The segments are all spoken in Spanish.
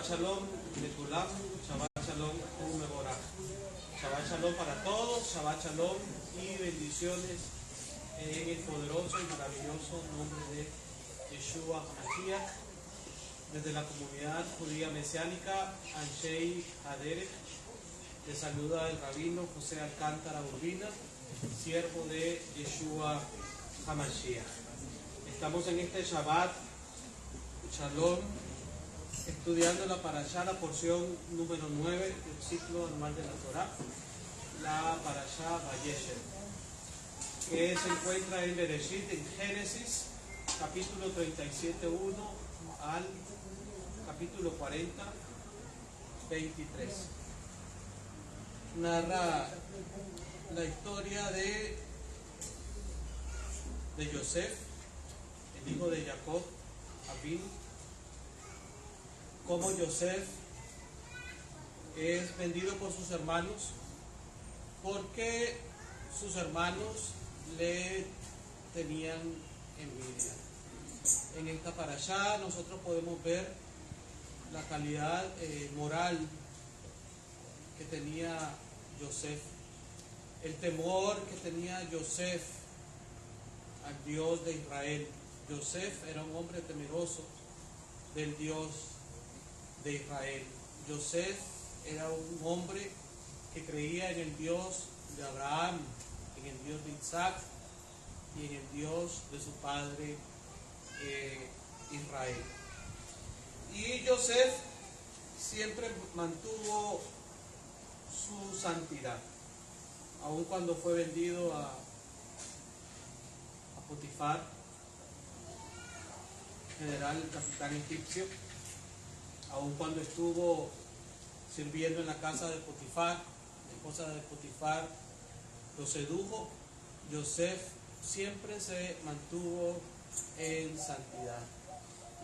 Shabbat Shalom, Mekulam, Shabbat Shalom, Umeborah. Shabbat Shalom para todos, Shabbat Shalom y bendiciones en el poderoso y maravilloso nombre de Yeshua HaMashiach. Desde la comunidad judía mesiánica, Anshei Haderech, le saluda el rabino José Alcántara Urbina, siervo de Yeshua HaMashiach. Estamos en este Shabbat Shalom, estudiando la parashá, la porción número 9 del ciclo anual de la Torá, la parashá Vayeshev, que se encuentra en Bereshit, en Génesis, capítulo 37:1 al capítulo 40, 23. Narra la historia de Yosef, el hijo de Jacob, Avinu, cómo Yosef es vendido por sus hermanos porque sus hermanos le tenían envidia. En esta parashá nosotros podemos ver la calidad moral que tenía Yosef, el temor que tenía Yosef al Dios de Israel. Yosef era un hombre temeroso del Dios de Israel. Yosef era un hombre que creía en el Dios de Abraham, en el Dios de Isaac y en el Dios de su padre Israel. Y Yosef siempre mantuvo su santidad, aun cuando fue vendido a Potifar, general, capitán egipcio, aun cuando estuvo sirviendo en la casa de Potifar, la esposa de Potifar lo sedujo. Yosef siempre se mantuvo en santidad.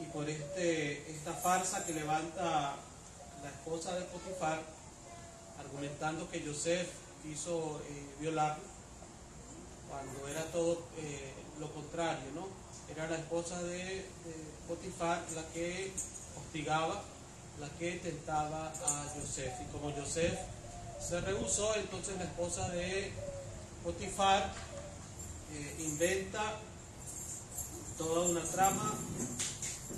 Y por esta farsa que levanta la esposa de Potifar, argumentando que Yosef quiso violarlo, cuando era todo lo contrario, ¿no? Era la esposa de Potifar la que hostigaba, la que tentaba a Yosef. Y como Yosef se rehusó, entonces la esposa de Potifar inventa toda una trama,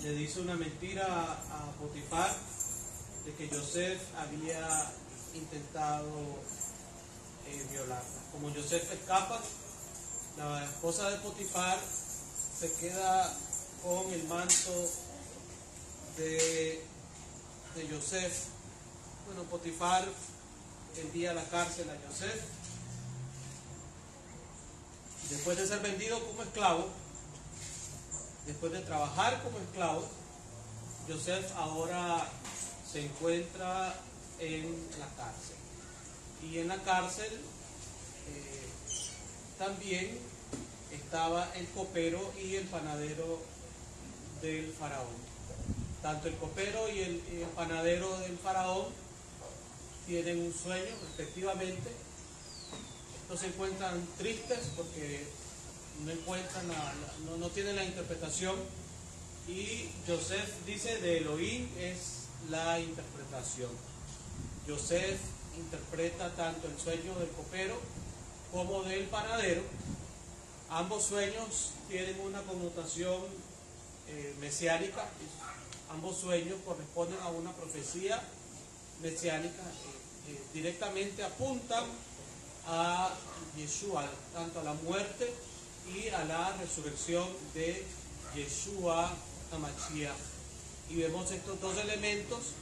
le dice una mentira a Potifar de que Yosef había intentado violarla. Como Yosef escapa, la esposa de Potifar se queda con el manto de Yosef. Bueno, Potifar envía a la cárcel a Yosef. Después de ser vendido como esclavo, después de trabajar como esclavo, Yosef ahora se encuentra en la cárcel. Y en la cárcel también estaba el copero y el panadero del faraón. Tanto el copero y el panadero del faraón tienen un sueño respectivamente. Estos se encuentran tristes porque no tienen la interpretación, y Yosef dice de Elohim es la interpretación. Yosef interpreta tanto el sueño del copero como del panadero. Ambos sueños tienen una connotación mesiánica. Ambos sueños corresponden a una profecía mesiánica, directamente apuntan a Yeshua, tanto a la muerte y a la resurrección de Yeshua HaMashiach. Y vemos estos dos elementos,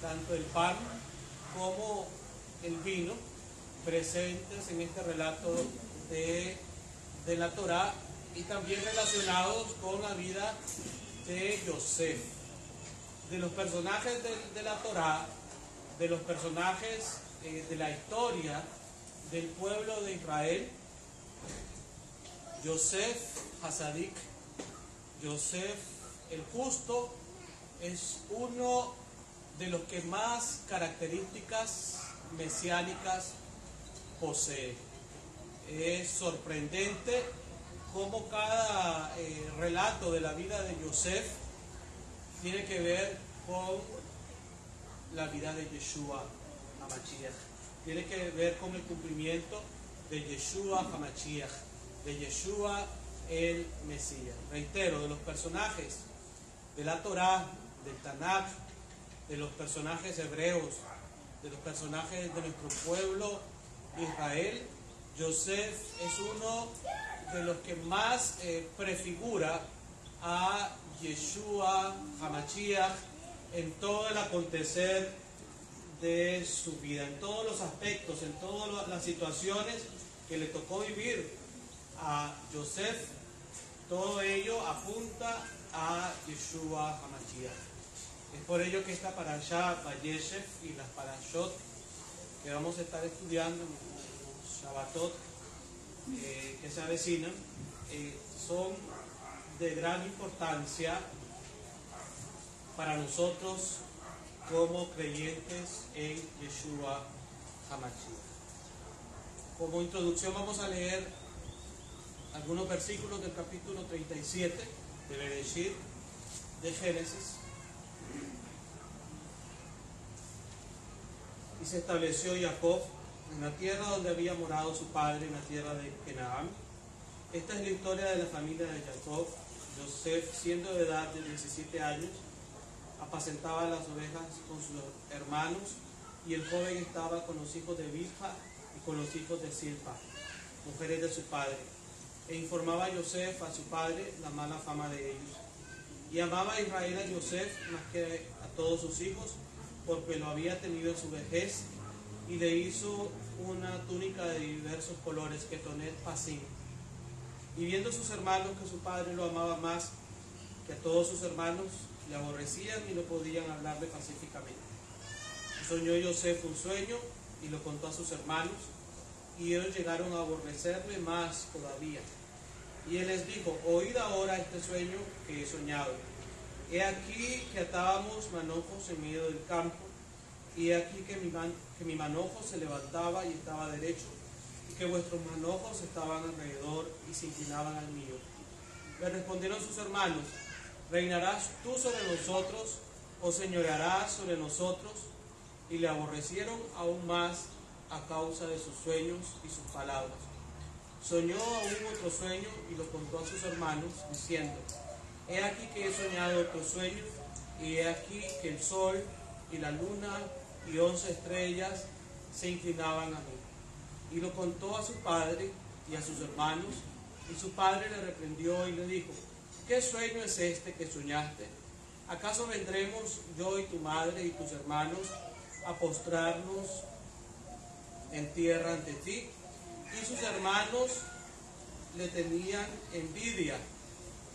tanto el pan como el vino, presentes en este relato de la Torá, y también relacionados con la vida de Yosef. De los personajes de la Torá, de los personajes de la historia del pueblo de Israel, Yosef Hasadik, Yosef el justo, es uno de los que más características mesiánicas posee. Es sorprendente cómo cada relato de la vida de Yosef tiene que ver con la vida de Yeshua HaMashiach. Tiene que ver con el cumplimiento de Yeshua HaMashiach, de Yeshua el Mesías. Reitero, de los personajes de la Torá, del Tanakh, de los personajes hebreos, de los personajes de nuestro pueblo Israel, Yosef es uno de los que más prefigura a Yeshua HaMashiach en todo el acontecer de su vida, en todos los aspectos, en todas las situaciones que le tocó vivir a Yosef. Todo ello apunta a Yeshua HaMashiach. Es por ello que esta parashá Vayeshev y las parashot que vamos a estar estudiando en los Shabbatot que se avecinan son de gran importancia para nosotros como creyentes en Yeshua HaMashiach. Como introducción vamos a leer algunos versículos del capítulo 37 de Bereshit, de Génesis. Y se estableció Jacob en la tierra donde había morado su padre, en la tierra de Canaán. Esta es la historia de la familia de Jacob. Yosef, siendo de edad de 17 años, apacentaba las ovejas con sus hermanos, y el joven estaba con los hijos de Bilha y con los hijos de Silpa, mujeres de su padre. E informaba a Yosef a su padre la mala fama de ellos. Y amaba a Israel a Yosef más que a todos sus hijos, porque lo había tenido en su vejez, y le hizo una túnica de diversos colores, que tonet pasim. Y viendo sus hermanos que su padre lo amaba más que a todos sus hermanos, le aborrecían y no podían hablarle pacíficamente. Soñó Yosef un sueño y lo contó a sus hermanos, y ellos llegaron a aborrecerle más todavía. Y él les dijo: oíd ahora este sueño que he soñado. He aquí que atábamos manojos en medio del campo, y he aquí que mi manojo se levantaba y estaba derecho, y que vuestros manojos estaban alrededor y se inclinaban al mío. Le respondieron sus hermanos: ¿reinarás tú sobre nosotros, o señorearás sobre nosotros? Y le aborrecieron aún más a causa de sus sueños y sus palabras. Soñó aún otro sueño y lo contó a sus hermanos, diciendo: he aquí que he soñado otro sueño, y he aquí que el sol y la luna y 11 estrellas se inclinaban a mí. Y lo contó a su padre y a sus hermanos, y su padre le reprendió y le dijo: ¿qué sueño es este que soñaste? ¿Acaso vendremos yo y tu madre y tus hermanos a postrarnos en tierra ante ti? Y sus hermanos le tenían envidia,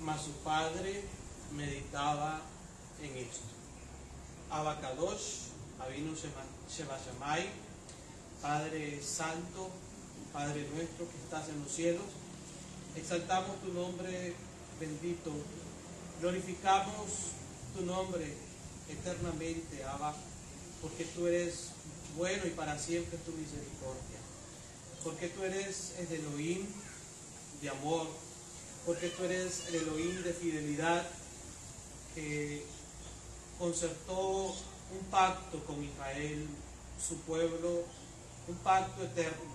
mas su padre meditaba en esto. Abacadosh, Avinu Sheba Shammai, Padre Santo, Padre nuestro que estás en los cielos, exaltamos tu nombre bendito, glorificamos tu nombre eternamente, Abba, porque tú eres bueno y para siempre tu misericordia, porque tú eres el Elohim de amor, porque tú eres el Elohim de fidelidad, que concertó un pacto con Israel, su pueblo, un pacto eterno,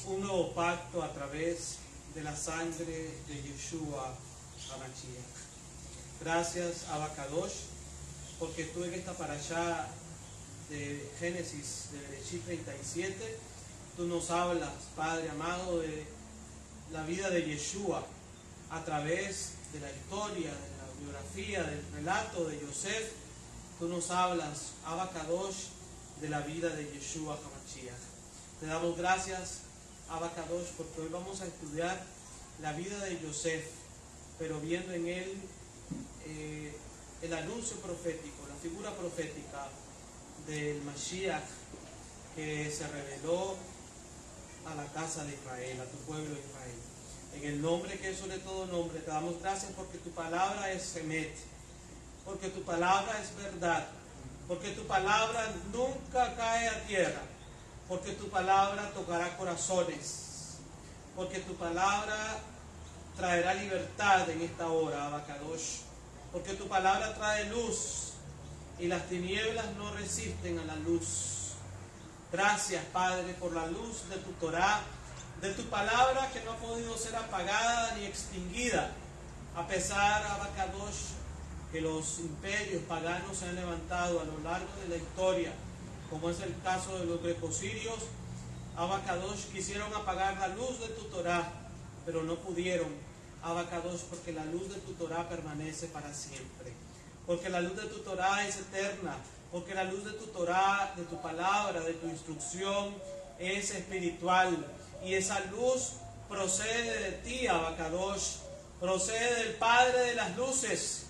un nuevo pacto a través de la sangre de Yeshua HaMashiach. Gracias, Abacadosh, porque tú en esta parashá de Génesis, de Bereshit 37, tú nos hablas, Padre amado, de la vida de Yeshua a través de la historia, de la biografía, del relato de Yosef. Tú nos hablas, Abacadosh, de la vida de Yeshua HaMashiach. Te damos gracias, Abacadosh, porque hoy vamos a estudiar la vida de Yosef, pero viendo en él el anuncio profético, la figura profética del Mashiach que se reveló a la casa de Israel, a tu pueblo Israel. En el nombre que es sobre todo nombre, te damos gracias porque tu palabra es Emet, porque tu palabra es verdad, porque tu palabra nunca cae a tierra, porque tu palabra tocará corazones, porque tu palabra traerá libertad en esta hora, Abacadosh, porque tu palabra trae luz y las tinieblas no resisten a la luz. Gracias, Padre, por la luz de tu Torá, de tu palabra que no ha podido ser apagada ni extinguida, a pesar, Abacadosh, que los imperios paganos se han levantado a lo largo de la historia, como es el caso de los grecosirios. Abacadosh, quisieron apagar la luz de tu Torá, pero no pudieron, Abacadosh, porque la luz de tu Torá permanece para siempre, porque la luz de tu Torá es eterna, porque la luz de tu Torá, de tu palabra, de tu instrucción es espiritual, y esa luz procede de ti, Abacadosh, procede del Padre de las luces,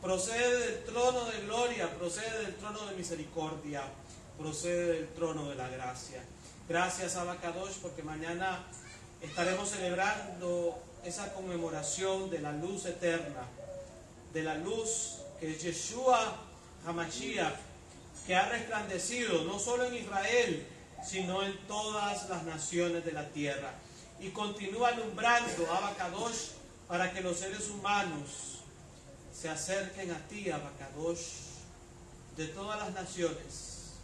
procede del trono de gloria, procede del trono de misericordia, procede del trono de la gracia. Gracias, Abacadosh, porque mañana estaremos celebrando esa conmemoración de la luz eterna, de la luz que es Yeshua HaMashiach, que ha resplandecido no solo en Israel, sino en todas las naciones de la tierra. Y continúa alumbrando, Abacadosh, para que los seres humanos se acerquen a ti, Abacadosh, de todas las naciones,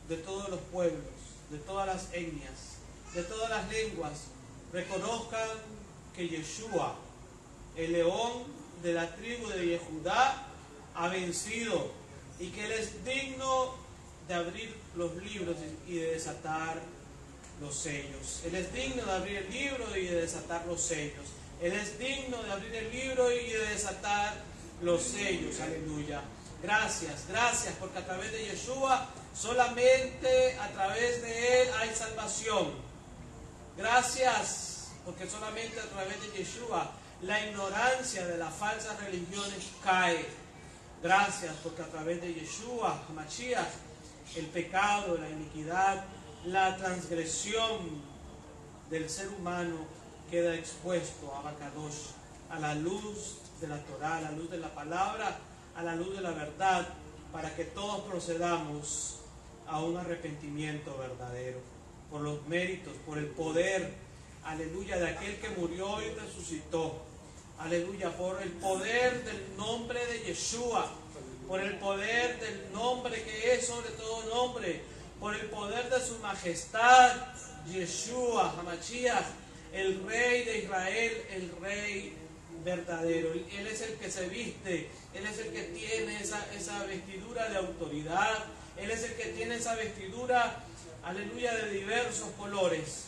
de todos los pueblos, de todas las etnias, de todas las lenguas, reconozcan que Yeshua, el león de la tribu de Yehudá, ha vencido y que Él es digno de abrir los libros y de desatar los sellos. Él es digno de abrir el libro y de desatar los sellos. Él es digno de abrir el libro y de desatar los sellos. Aleluya. Gracias, gracias, porque a través de Yeshua, solamente a través de Él hay salvación. Gracias, porque solamente a través de Yeshua la ignorancia de las falsas religiones cae. Gracias, porque a través de Yeshua HaMashiach, el pecado, la iniquidad, la transgresión del ser humano queda expuesto, Abacadosh, a la luz de la Torá, a la luz de la palabra, a la luz de la verdad, para que todos procedamos a un arrepentimiento verdadero, por los méritos, por el poder, aleluya, de aquel que murió y resucitó, aleluya, por el poder del nombre de Yeshua, por el poder del nombre que es sobre todo nombre, por el poder de su majestad, Yeshua HaMashiach, el Rey de Israel, el Rey verdadero. Él es el que se viste, Él es el que tiene esa vestidura de autoridad, Él es el que tiene esa vestidura, aleluya, de diversos colores.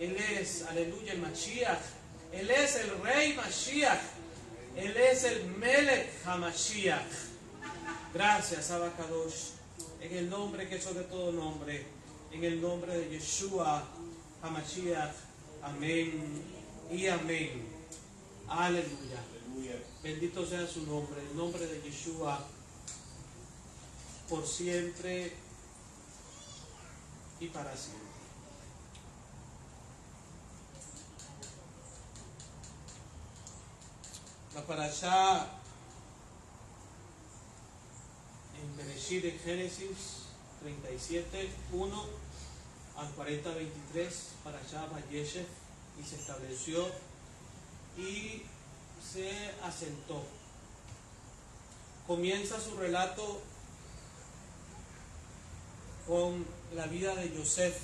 Él es, aleluya, el Mashiach, Él es el Rey Mashiach, Él es el Melech HaMashiach. Gracias, Abacadosh, en el nombre que es sobre todo nombre, en el nombre de Yeshua HaMashiach. Amén y amén. Aleluya. Bendito sea su nombre, el nombre de Yeshua, por siempre y para siempre. La parashá en Bereshit de Génesis 37, 1 al 40, 23, parashá Vayeshev, y se estableció y se asentó. Comienza su relato con la vida de Yosef,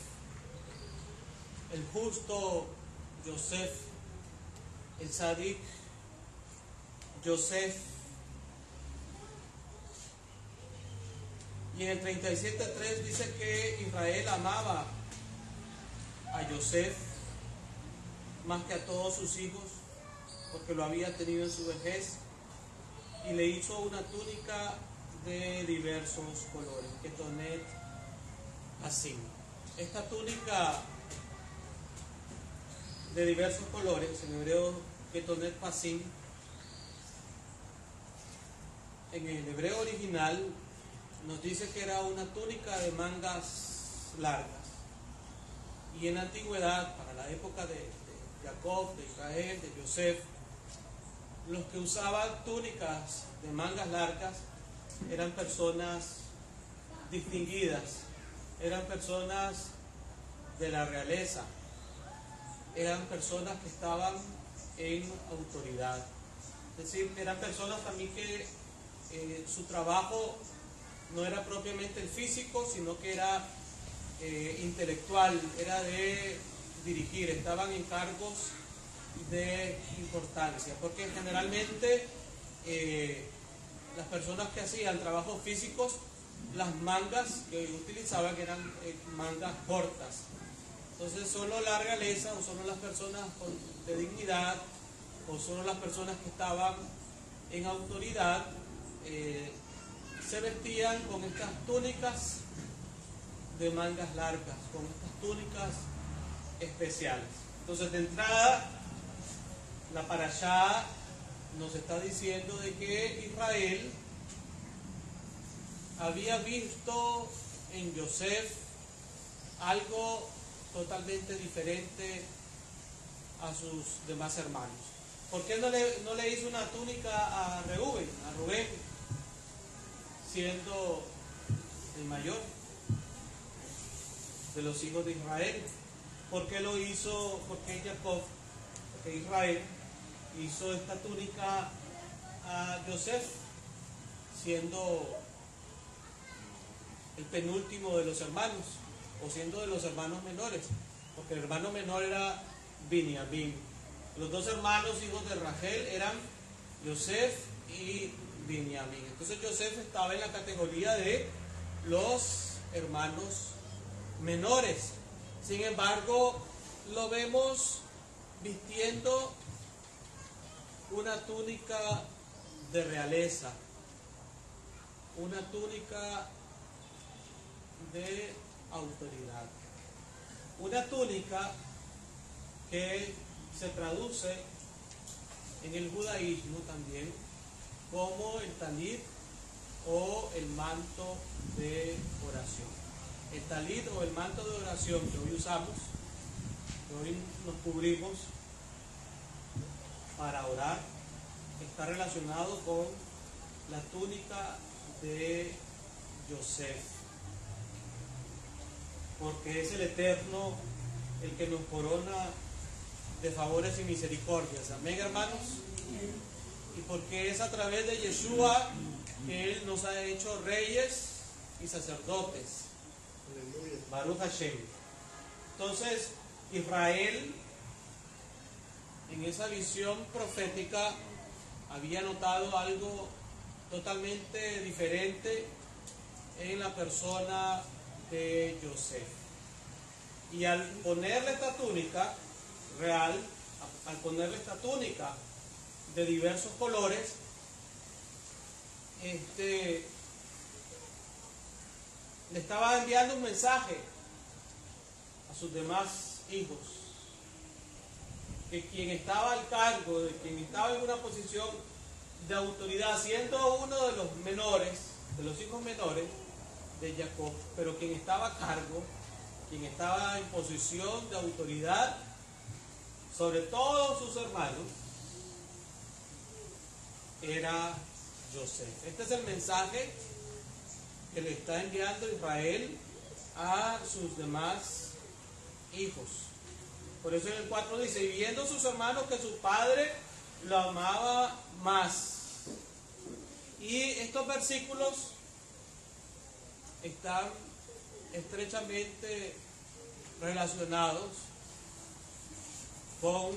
el justo Yosef, el tzadik Yosef. Y en el 37.3 dice que Israel amaba a Yosef más que a todos sus hijos, porque lo había tenido en su vejez, y le hizo una túnica de diversos colores, ketonet asim. Esta túnica de diversos colores, en hebreo ketonet pasim, en el hebreo original nos dice que era una túnica de mangas largas, y en la antigüedad, para la época de Jacob, de Israel, de Yosef, los que usaban túnicas de mangas largas eran personas distinguidas, eran personas de la realeza, eran personas que estaban en autoridad, es decir, eran personas también que su trabajo no era propiamente el físico, sino que era intelectual, era de dirigir, estaban en cargos de importancia, porque generalmente las personas que hacían trabajos físicos, las mangas que utilizaban eran mangas cortas. Entonces solo la realeza o solo las personas de dignidad o solo las personas que estaban en autoridad se vestían con estas túnicas de mangas largas, con estas túnicas especiales. Entonces de entrada la parashá nos está diciendo de que Israel había visto en Yosef algo totalmente diferente a sus demás hermanos. ¿Por qué no le hizo una túnica a Rubén, siendo el mayor de los hijos de Israel? ¿Por qué lo hizo? Porque Israel hizo esta túnica a Yosef, siendo el penúltimo de los hermanos, o siendo de los hermanos menores, porque el hermano menor era Binyamin. Los dos hermanos hijos de Rachel eran Yosef y Binyamin. Entonces Yosef estaba en la categoría de los hermanos menores. Sin embargo, lo vemos vistiendo una túnica de realeza, una túnica de autoridad, una túnica que se traduce en el judaísmo también como el talit o el manto de oración. El talit o el manto de oración que hoy usamos, que hoy nos cubrimos para orar, está relacionado con la túnica de Yosef, porque es el Eterno el que nos corona de favores y misericordias. Amén, hermanos. Y porque es a través de Yeshua que Él nos ha hecho reyes y sacerdotes. Baruch Hashem. Entonces, Israel, en esa visión profética, había notado algo totalmente diferente en la persona de Yosef. Y al ponerle esta túnica real, al ponerle esta túnica de diversos colores, le estaba enviando un mensaje a sus demás hijos, que quien estaba al cargo, de quien estaba en una posición de autoridad, siendo uno de los menores, de los hijos menores de Jacob, pero quien estaba a cargo, quien estaba en posición de autoridad sobre todos sus hermanos, era Yosef. Este es el mensaje que le está enviando Israel a sus demás hijos. Por eso en el 4 dice: y viendo sus hermanos que su padre lo amaba más. Y estos versículos están estrechamente relacionados con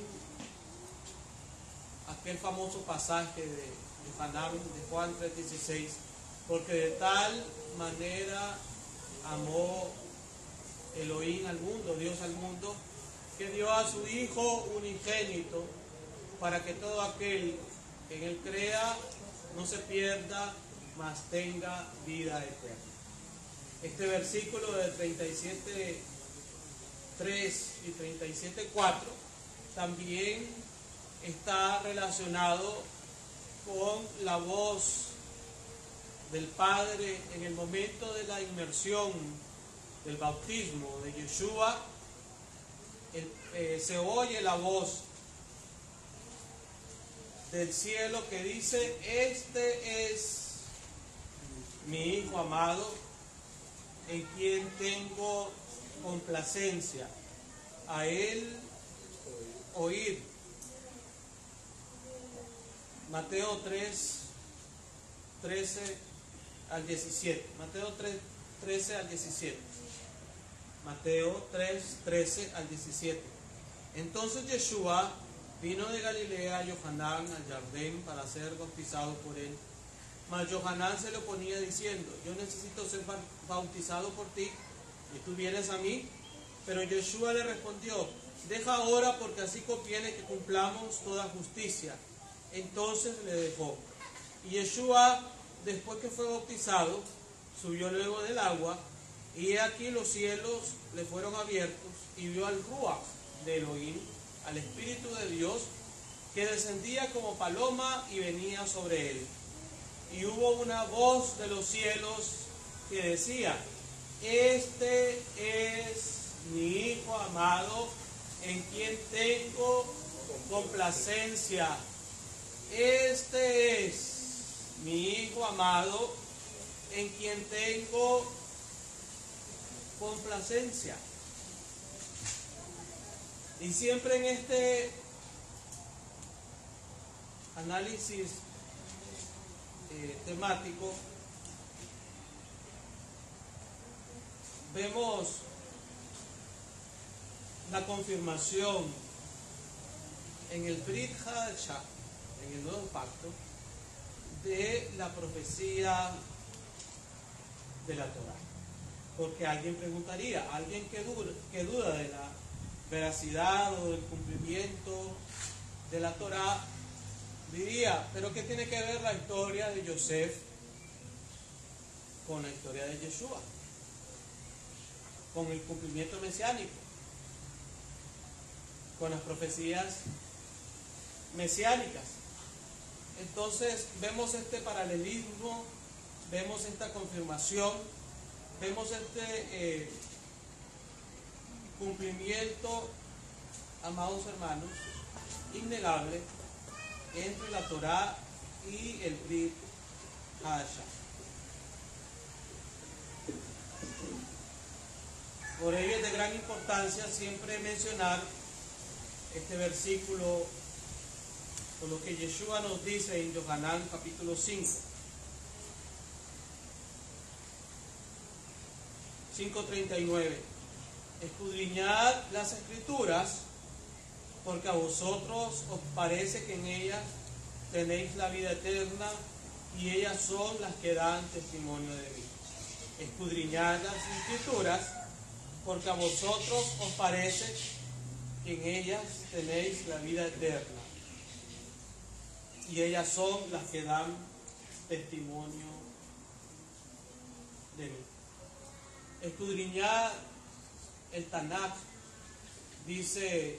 aquel famoso pasaje de Juan 3:16, porque de tal manera amó Elohim al mundo, Dios al mundo, que dio a su Hijo unigénito, para que todo aquel que en Él crea no se pierda, mas tenga vida eterna. Este versículo de 37:3 y 37:4 también está relacionado con la voz del Padre en el momento de la inmersión del bautismo de Yeshua. Se oye la voz del cielo que dice: este es mi Hijo amado, en quien tengo complacencia, a Él oíd. Mateo 3:13 al 17. Mateo 3, 13 al 17. Mateo 3, 13 al 17. Entonces Yeshua vino de Galilea a Johanán al Jardín para ser bautizado por él. Mas Johanán se lo oponía diciendo: yo necesito ser bautizado por ti, y tú vienes a mí. Pero Yeshua le respondió: deja ahora, porque así conviene que cumplamos toda justicia. Entonces le dejó. Y Yeshua, después que fue bautizado, subió luego del agua, y he aquí los cielos le fueron abiertos, y vio al Ruach de Elohim, al Espíritu de Dios, que descendía como paloma y venía sobre él. Y hubo una voz de los cielos que decía: este es mi Hijo amado, en quien tengo complacencia. Este es mi Hijo amado, en quien tengo complacencia. Y siempre en este análisis temático vemos la confirmación en el Brit Hadashah, en el nuevo pacto, de la profecía de la Torah. Porque alguien preguntaría, alguien que duda de la veracidad o del cumplimiento de la Torah, diría: ¿pero qué tiene que ver la historia de Yosef con la historia de Yeshua? Con el cumplimiento mesiánico, con las profecías mesiánicas. Entonces vemos este paralelismo, vemos esta confirmación, vemos este cumplimiento, amados hermanos, innegable entre la Torah y el Brit Hadashah. Por ello es de gran importancia siempre mencionar este versículo, por lo que Yeshua nos dice en Yohanan capítulo 5, 5:39: escudriñad las Escrituras, porque a vosotros os parece que en ellas tenéis la vida eterna, y ellas son las que dan testimonio de mí. Escudriñad las Escrituras, porque a vosotros os parece que en ellas tenéis la vida eterna, y ellas son las que dan testimonio de mí. Escudriñad el Tanakh, dice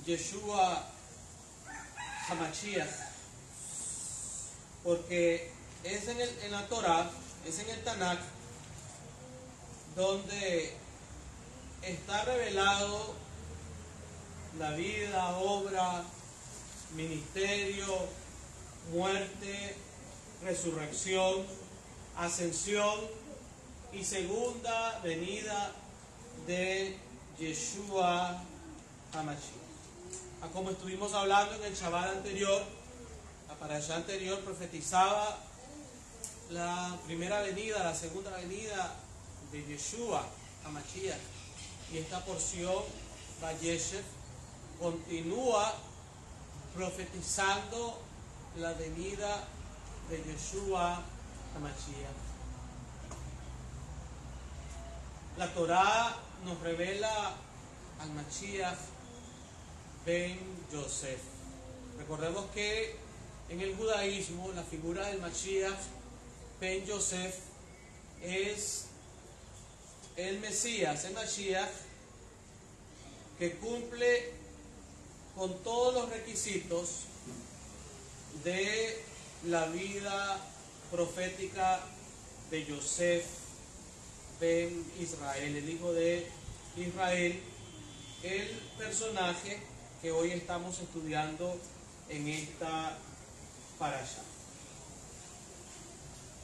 Yeshua HaMashiach, porque es en la Torah, es en el Tanakh, donde está revelado la vida, obra, ministerio, muerte, resurrección, ascensión y segunda venida de Yeshua HaMashiach. Como estuvimos hablando en el Shabbat anterior, la parashá anterior profetizaba la primera venida, la segunda venida de Yeshua HaMashiach, y esta porción, Vayeshev, continúa profetizando la venida de Yeshua HaMashiach. La Torah nos revela al Mashiach ben Yosef. Recordemos que en el judaísmo la figura del Mashiach ben Yosef es el Mesías, el Mashiach, que cumple con todos los requisitos de la vida profética de Yosef ben Israel, el hijo de Israel, el personaje que hoy estamos estudiando en esta parashá.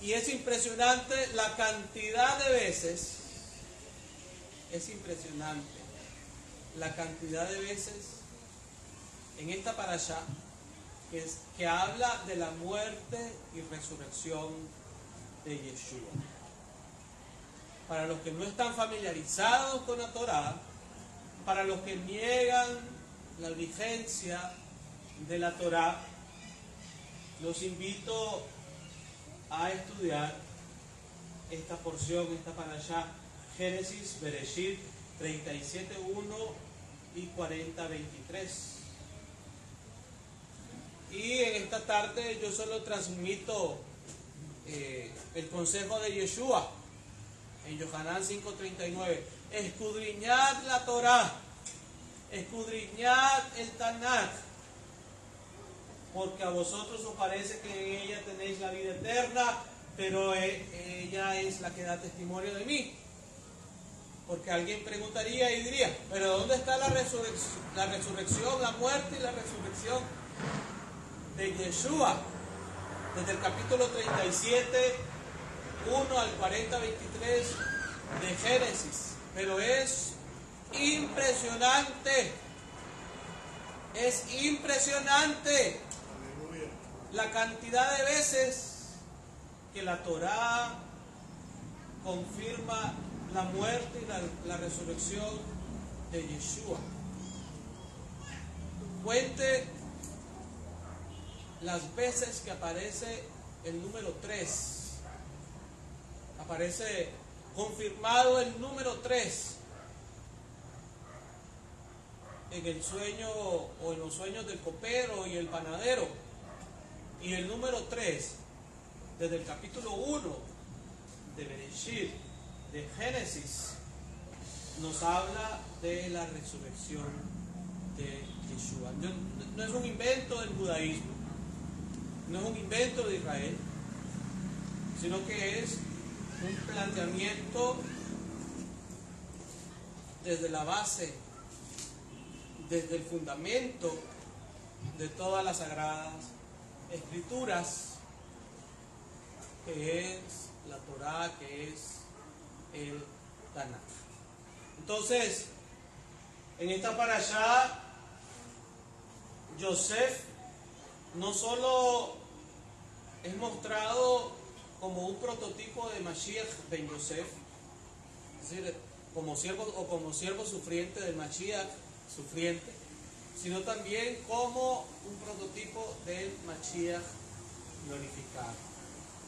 Y es impresionante la cantidad de veces, en esta parashá que habla de la muerte y resurrección de Yeshua. Para los que no están familiarizados con la Torá, para los que niegan la vigencia de la Torá, los invito a estudiar esta porción, esta parashá, Génesis, Bereshit 37:1 y 40:23. Y en esta tarde yo solo transmito el consejo de Yeshua en Yohanan 5:39. Escudriñad la Torá, escudriñad el Tanakh, porque a vosotros os parece que en ella tenéis la vida eterna, pero ella es la que da testimonio de mí. Porque alguien preguntaría y diría, pero ¿dónde está la resurrección, la muerte y la resurrección de Yeshua? Desde el capítulo 37, 1 al 40, 23 de Génesis. Pero es impresionante. Es impresionante la cantidad de veces que la Torá confirma la muerte y la resurrección de Yeshua. Cuente las veces que aparece el número 3. Aparece confirmado el número 3 en el sueño o en los sueños del copero y el panadero. Y el número 3 desde el capítulo 1 de Bereshit, de Génesis, nos habla de la resurrección de Yeshua. No es un invento del judaísmo, no es un invento de Israel, sino que es un planteamiento desde la base, desde el fundamento de todas las sagradas escrituras, que es la Torá, que es el Tanakh. Entonces, en esta parashá, Yosef no solo es mostrado como un prototipo de Mashiach ben Yosef, es decir, como siervo sufriente del Mashiach sufriente, sino también como un prototipo del Mashiach glorificado.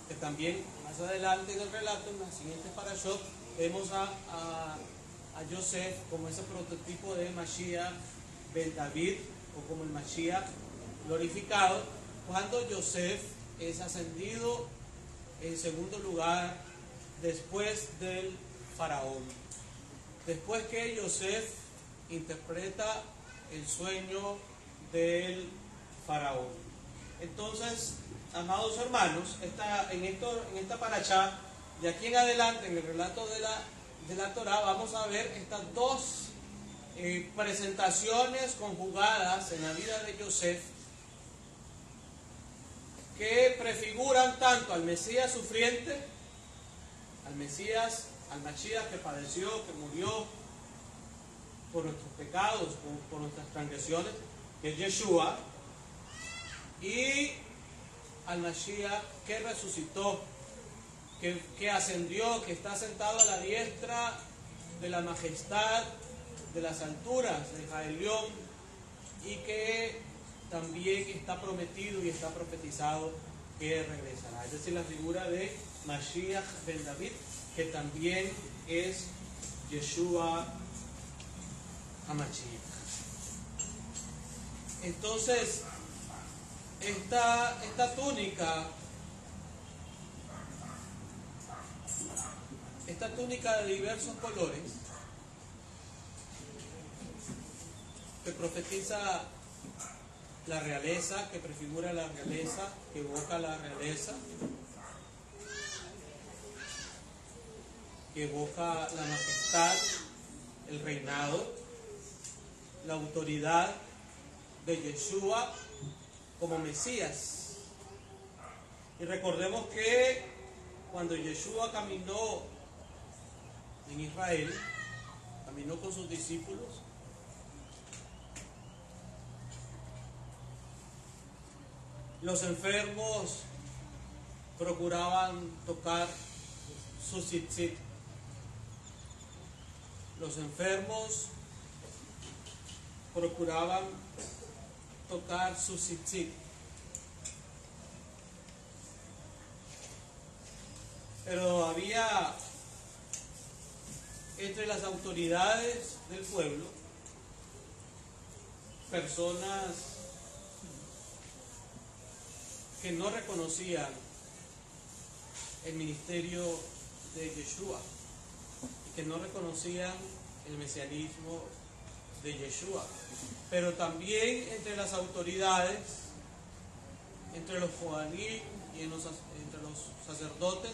Que también más adelante en el relato, en las siguientes parashot, vemos a Yosef como ese prototipo de Mashiach ben David, o como el Mashiach glorificado, cuando Yosef es ascendido en segundo lugar después del faraón. Después que Yosef interpreta el sueño del faraón. Entonces, amados hermanos, en esta parashá, de aquí en adelante, en el relato de la Torá, vamos a ver estas dos presentaciones conjugadas en la vida de Yosef, que prefiguran tanto al Mesías sufriente, al Mashiach que padeció, que murió por nuestros pecados, por nuestras transgresiones, que es Yeshua, y al Mashiach que resucitó, que ascendió, que está sentado a la diestra de la majestad, de las alturas, de Jaelión, y que también está prometido y está profetizado que regresará. Es decir, la figura de Mashiach ben David, que también es Yeshua HaMashiach. Entonces, esta túnica de diversos colores, que profetiza la realeza, que prefigura la realeza, que evoca la realeza, que evoca la majestad, el reinado, la autoridad de Yeshua como Mesías. Y recordemos que cuando Yeshua caminó en Israel, caminó con sus discípulos, Los enfermos procuraban tocar su tzitzit. Los enfermos procuraban tocar su tzitzit. Pero había entre las autoridades del pueblo personas que no reconocían el ministerio de Yeshua y que no reconocían el mesianismo de Yeshua. Pero también entre las autoridades, entre los Johanim y entre los sacerdotes,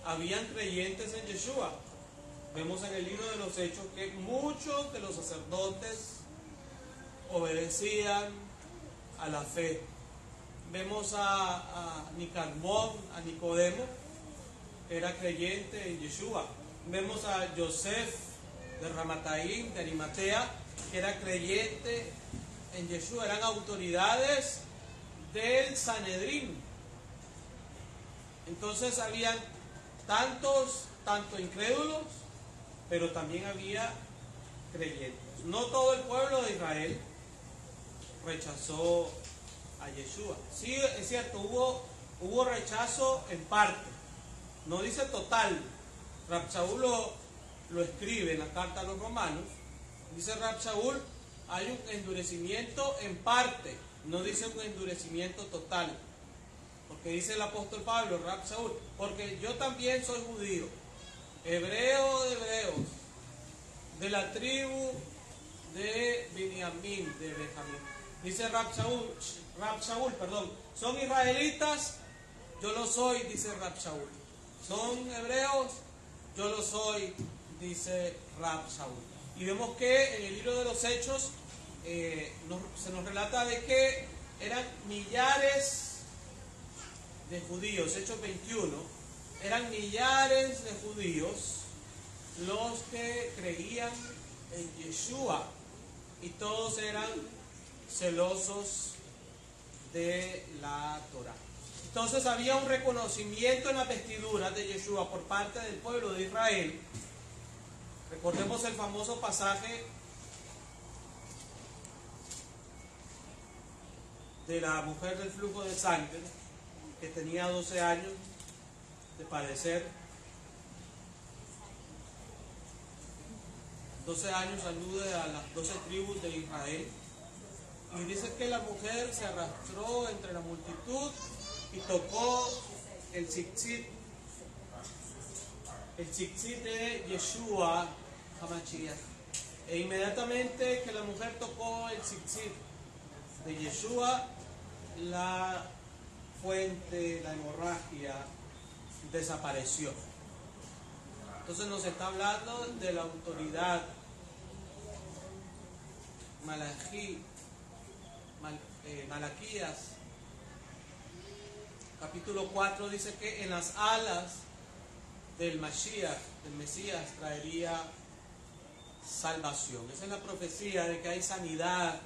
habían creyentes en Yeshua. Vemos en el libro de los Hechos que muchos de los sacerdotes obedecían a la fe. Vemos a Nicodemo, que era creyente en Yeshua. Vemos a Yosef de Ramataim, de Arimatea, que era creyente en Yeshua. Eran autoridades del Sanedrín. Entonces habían tanto incrédulos, pero también había creyentes. No todo el pueblo de Israel rechazó a Yeshua. Sí, es cierto, hubo rechazo en parte, no dice total. Rab Shaul lo escribe en la carta a los romanos. Dice Rab Shaul, hay un endurecimiento en parte, no dice un endurecimiento total. Porque dice el apóstol Pablo, Rab Shaul, porque yo también soy judío, hebreo de hebreos, de la tribu de Benjamín, de Benjamín. Dice Rab Shaul, son israelitas, yo lo soy, dice Rab Shaul. Son hebreos, yo lo soy, dice Rab Shaul. Y vemos que en el libro de los Hechos se nos relata de que eran millares de judíos. Hechos 21, eran millares de judíos los que creían en Yeshua, y todos eran celosos de la Torah. Entonces había un reconocimiento en las vestiduras de Yeshua por parte del pueblo de Israel. Recordemos el famoso pasaje de la mujer del flujo de sangre, que tenía 12 años de padecer. 12 años alude a las 12 tribus de Israel. Y dice que la mujer se arrastró entre la multitud y tocó el tzitzit de Yeshua HaMashiach. E inmediatamente que la mujer tocó el tzitzit de Yeshua, la fuente, la hemorragia desapareció. Entonces nos está hablando de la autoridad. Malaquías capítulo 4 dice que en las alas del Mashiach, del Mesías, traería salvación. Esa es la profecía de que hay sanidad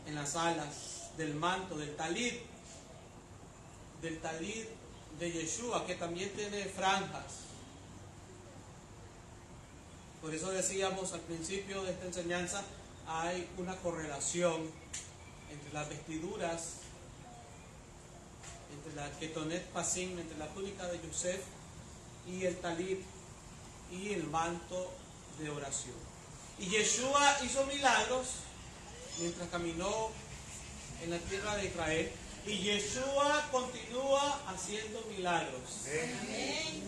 en las alas del manto, del talit de Yeshua, que también tiene franjas. Por eso decíamos al principio de esta enseñanza, hay una correlación entre las vestiduras, entre la ketonet pasim, entre la túnica de Yosef y el talit y el manto de oración. Y Yeshua hizo milagros mientras caminó en la tierra de Israel, y Yeshua continúa haciendo milagros. Amén.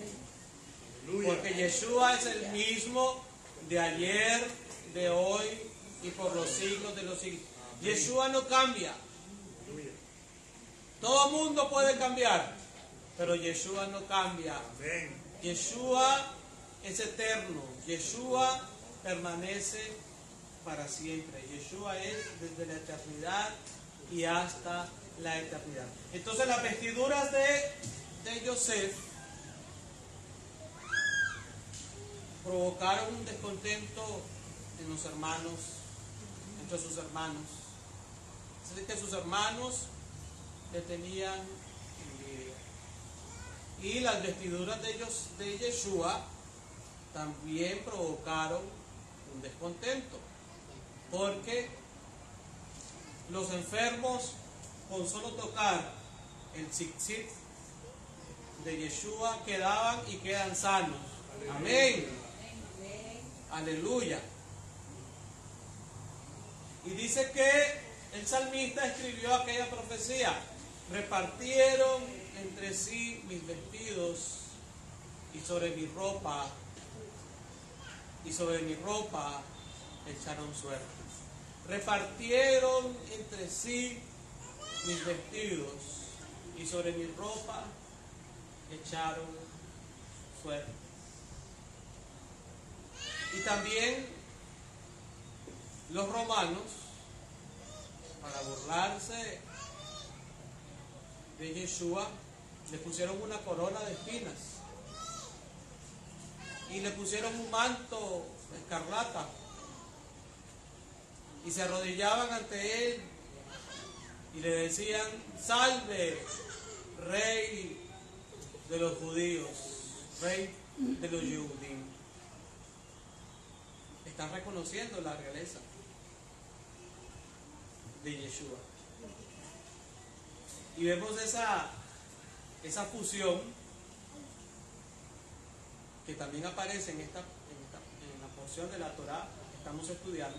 Porque Yeshua es el mismo de ayer, de hoy y por los siglos de los siglos. Amén. Yeshua no cambia. Todo mundo puede cambiar, pero Yeshua no cambia. Amén. Yeshua es eterno. Yeshua permanece para siempre. Yeshua es desde la eternidad y hasta la eternidad. Entonces las vestiduras de Yosef provocaron un descontento en los hermanos, entre sus hermanos. Es decir, que sus hermanos le tenían envidia. Y las vestiduras de ellos, de Yeshua, también provocaron un descontento, porque los enfermos, con solo tocar el tzitzit de Yeshua, quedaban y quedan sanos. Amén. Aleluya. Y dice que el salmista escribió aquella profecía: repartieron entre sí mis vestidos y sobre mi ropa echaron suerte. Repartieron entre sí mis vestidos y sobre mi ropa echaron suerte. Y también los romanos, para burlarse de Yeshua, le pusieron una corona de espinas y le pusieron un manto escarlata y se arrodillaban ante él y le decían: salve, rey de los judíos, rey de los Yehudim. Están reconociendo la realeza de Yeshua. Y vemos esa fusión que también aparece en la porción de la Torá que estamos estudiando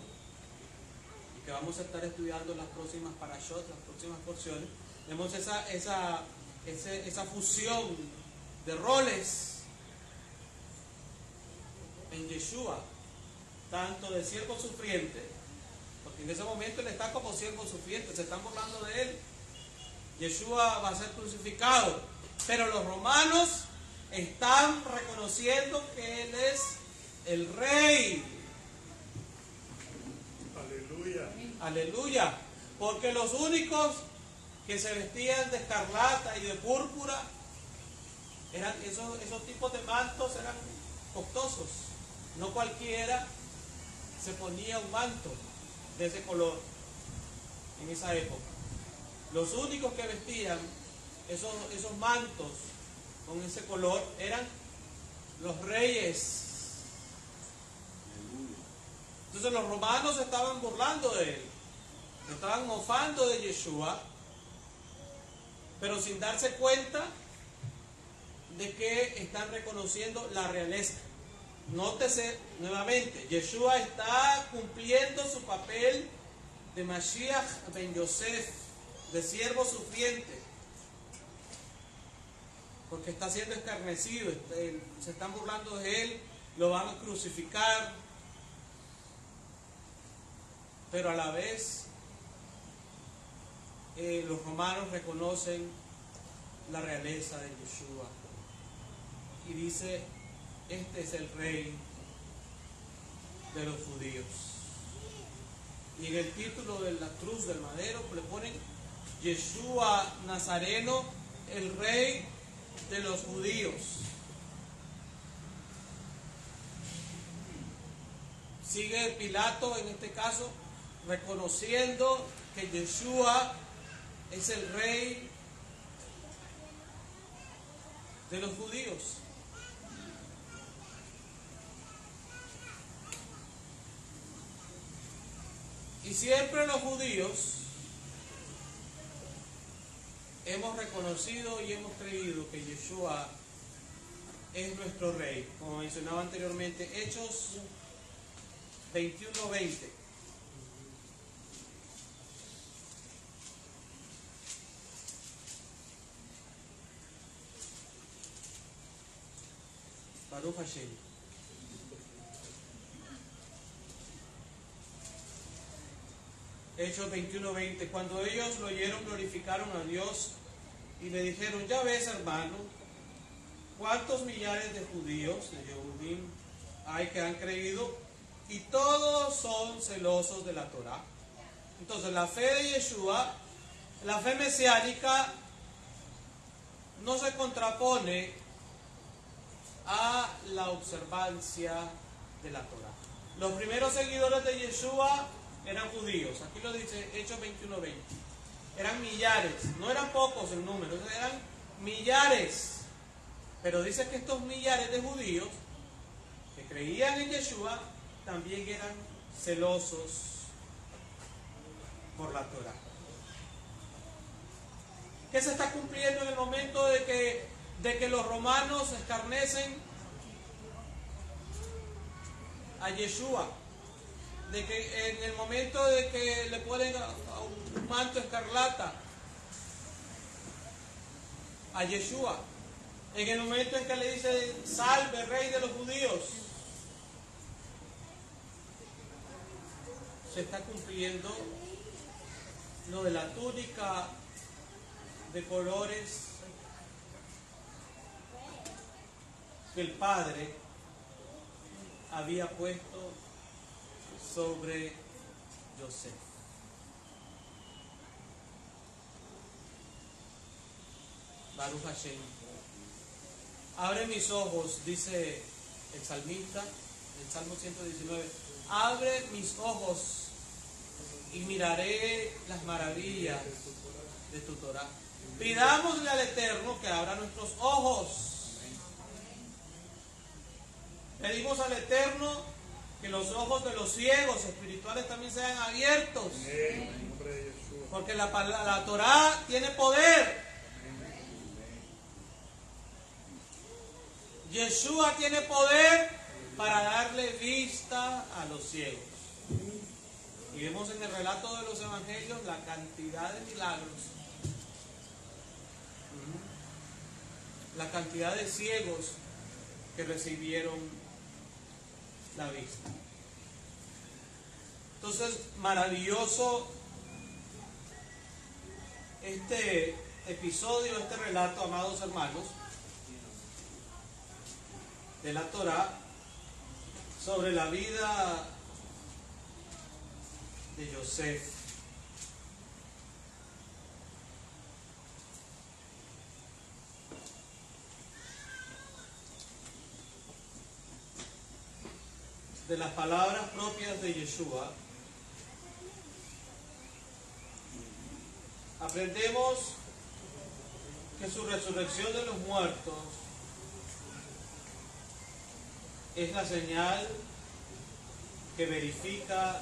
y que vamos a estar estudiando en las próximas parashot, las próximas porciones. Vemos esa fusión de roles en Yeshua, tanto de siervo sufriente, porque en ese momento él está como siervo sufriente, se están burlando de él. Yeshua va a ser crucificado, pero los romanos están reconociendo que él es el rey. Aleluya. Aleluya. Porque los únicos que se vestían de escarlata y de púrpura eran esos tipos de mantos, eran costosos. No cualquiera se ponía un manto de ese color en esa época. Los únicos que vestían esos mantos con ese color eran los reyes. Entonces los romanos se estaban burlando de él, se estaban mofando de Yeshua, pero sin darse cuenta de que están reconociendo la realeza. Nótese nuevamente, Yeshua está cumpliendo su papel de Mashiach ben Yosef, de siervo sufriente, porque está siendo escarnecido, se están burlando de él, lo van a crucificar, pero a la vez los romanos reconocen la realeza de Yeshua y dice: este es el rey de los judíos. Y en el título de la cruz del madero le ponen: Yeshua Nazareno, el rey de los judíos. Sigue Pilato en este caso reconociendo que Yeshua es el rey de los judíos. Y siempre los judíos hemos reconocido y hemos creído que Yeshua es nuestro rey, como mencionaba anteriormente, Hechos 21:20. Baruch Hashem. Hechos 21:20. Cuando ellos lo oyeron, glorificaron a Dios y le dijeron: ya ves, hermano, cuántos millares de judíos, de Yehudim, hay que han creído, y todos son celosos de la Torá. Entonces la fe de Yeshua, la fe mesiánica, no se contrapone a la observancia de la Torá. Los primeros seguidores de Yeshua eran judíos. Aquí lo dice Hechos 21:20. eran millares, no eran pocos en número, eran millares. Pero dice que estos millares de judíos que creían en Yeshua también eran celosos por la Torah. ¿Qué se está cumpliendo en el momento de que los romanos escarnecen a Yeshua? De que en el momento de que le ponen a un manto escarlata a Yeshua, en el momento en que le dicen salve rey de los judíos, se está cumpliendo lo de la túnica de colores que el Padre había puesto sobre Yosef. Baruch Hashem. Abre mis ojos, dice el salmista, el Salmo 119. Abre mis ojos y miraré las maravillas de tu Torah. Pidámosle al Eterno que abra nuestros ojos. Pedimos al Eterno que los ojos de los ciegos espirituales también sean abiertos. Porque la Torah tiene poder. Yeshua tiene poder para darle vista a los ciegos. Y vemos en el relato de los evangelios la cantidad de milagros, la cantidad de ciegos que recibieron la vista. Entonces, maravilloso este episodio, este relato, amados hermanos, de la Torah sobre la vida de Yosef. De las palabras propias de Yeshua, aprendemos que su resurrección de los muertos es la señal que verifica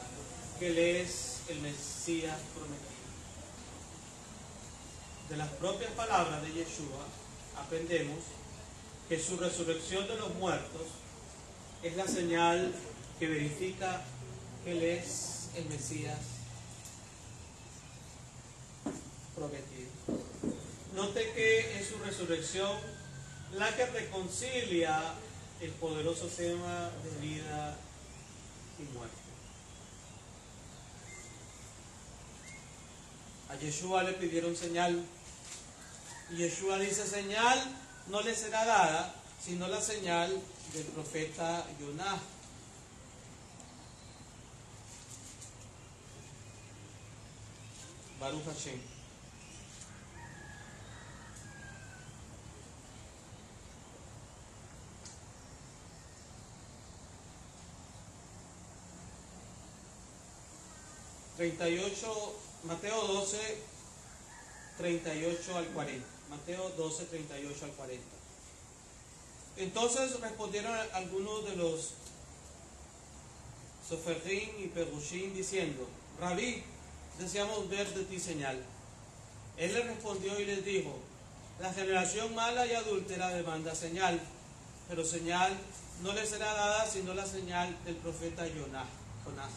que Él es el Mesías prometido. De las propias palabras de Yeshua aprendemos que su resurrección de los muertos es la señal que verifica que Él es el Mesías prometido. Note que es su resurrección la que reconcilia el poderoso tema de vida y muerte. A Yeshua le pidieron señal, y Yeshua dice: señal no le será dada, sino la señal del profeta Yoná. Baruch Hashem. Mateo 12, 38 al 40. Mateo 12, 38 al 40. Entonces respondieron algunos de los Soferín y Perushín diciendo: Rabí, deseamos ver de ti señal. Él les respondió y les dijo: la generación mala y adúltera demanda señal, pero señal no le será dada sino la señal del profeta Jonás.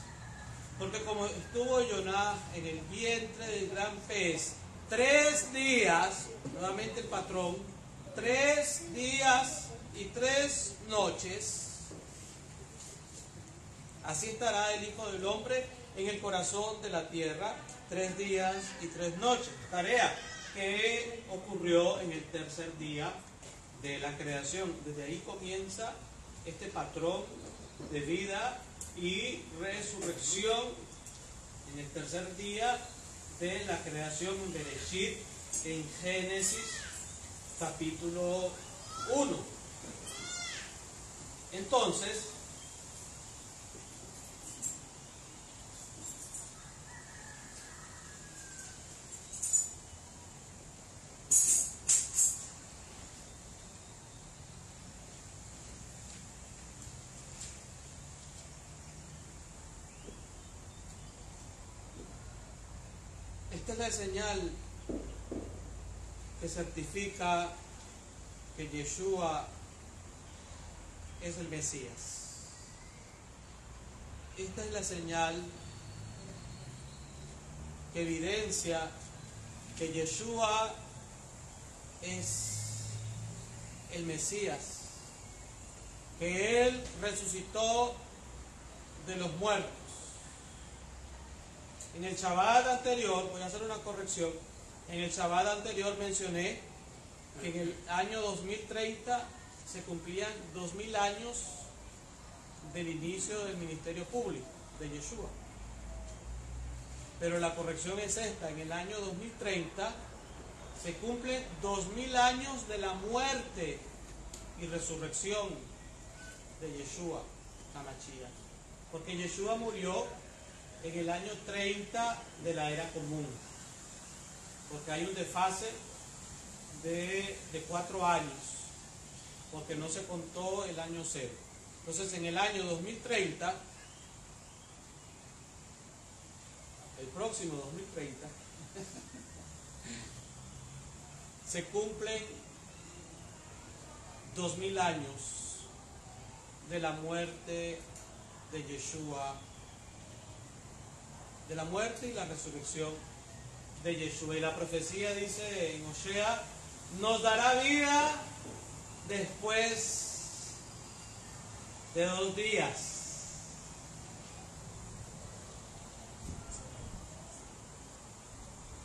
Porque como estuvo Jonás en el vientre del gran pez 3 días, nuevamente el patrón, 3 días y 3 noches, así estará el Hijo del Hombre en el corazón de la tierra 3 días y 3 noches. Tarea que ocurrió en el tercer día de la creación. Desde ahí comienza este patrón de vida y resurrección en el tercer día de la creación en Bereshit, en Génesis capítulo 1. Entonces, Esta es la señal que certifica que Yeshua es el Mesías. Esta es la señal que evidencia que Yeshua es el Mesías, que Él resucitó de los muertos. En el Shabbat anterior, voy a hacer una corrección, en el Shabbat anterior mencioné que en el año 2030 se cumplían 2000 años del inicio del ministerio público de Yeshua. Pero la corrección es esta: en el año 2030 se cumplen 2000 años de la muerte y resurrección de Yeshua HaMashiach. Porque Yeshua murió en el año 30 de la era común. Porque hay un desfase de 4 años. Porque no se contó el año 0. Entonces en el año 2030, el próximo 2030, se cumplen 2000 años de la muerte de Yeshua, de la muerte y la resurrección de Yeshua. Y la profecía dice en Osea: nos dará vida después de 2 días.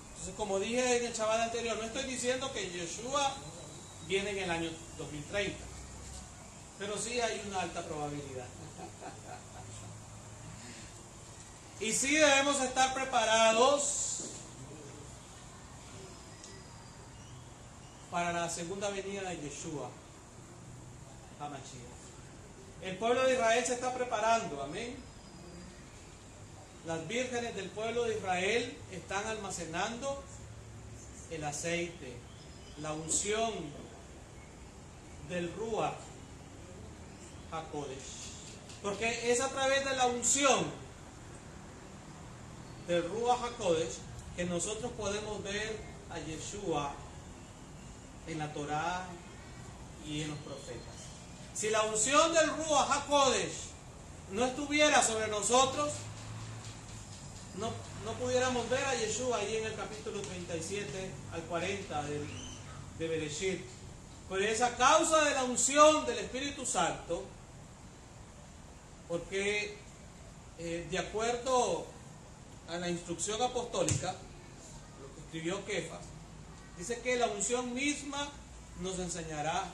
Entonces, como dije en el Shabbat anterior, no estoy diciendo que Yeshua viene en el año 2030, pero sí hay una alta probabilidad. Y sí debemos estar preparados para la segunda venida de Yeshua HaMashiach. El pueblo de Israel se está preparando, amén. Las vírgenes del pueblo de Israel están almacenando el aceite, la unción del Ruach HaKodesh. Porque es a través de la unción del Ruach HaKodesh que nosotros podemos ver a Yeshua en la Torá y en los profetas. Si la unción del Ruach HaKodesh no estuviera sobre nosotros, no pudiéramos ver a Yeshua ahí en el capítulo 37 al 40 de Bereshit. Por esa causa de la unción del Espíritu Santo, porque de acuerdo a la instrucción apostólica, lo que escribió Kefas, dice que la unción misma nos enseñará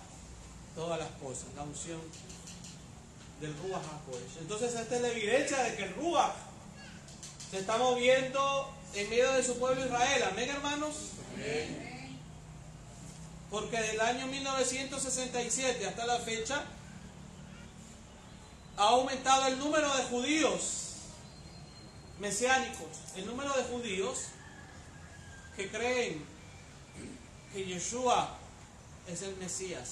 todas las cosas, la unción del Ruach HaKodesh. Entonces esta es la evidencia de que el Ruach se está moviendo en medio de su pueblo Israel. ¿Amén, hermanos? Amén. Porque del año 1967 hasta la fecha ha aumentado el número de judíos mesiánicos, el número de judíos que creen que Yeshua es el Mesías,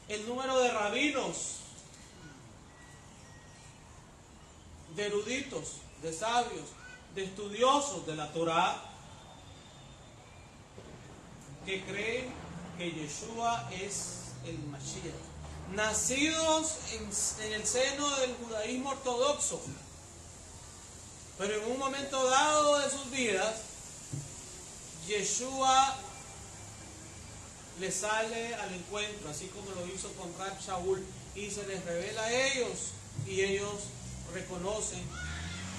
el número de rabinos, de eruditos, de sabios, de estudiosos de la Torá, que creen que Yeshua es el Mashiach, nacidos en el seno del judaísmo ortodoxo, pero en un momento dado de sus vidas, Yeshua les sale al encuentro, así como lo hizo con Rab Shaul, y se les revela a ellos, y ellos reconocen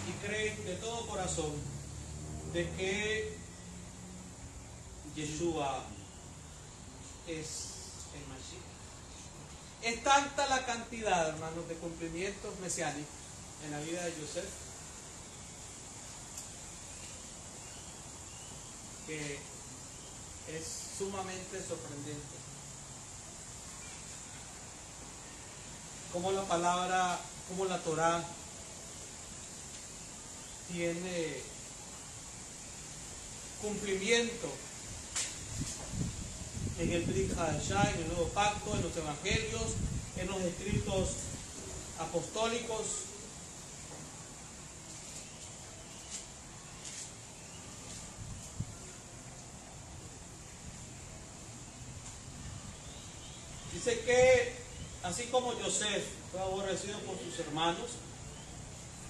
y creen de todo corazón de que Yeshua es el Mashiach. Es tanta la cantidad, hermanos, de cumplimientos mesiánicos en la vida de Yosef, que es sumamente sorprendente. Como la palabra, como la Torá tiene cumplimiento en el Brit Hadashah, en el Nuevo Pacto, en los Evangelios, en los escritos apostólicos. Dice que así como Joseph fue aborrecido por sus hermanos,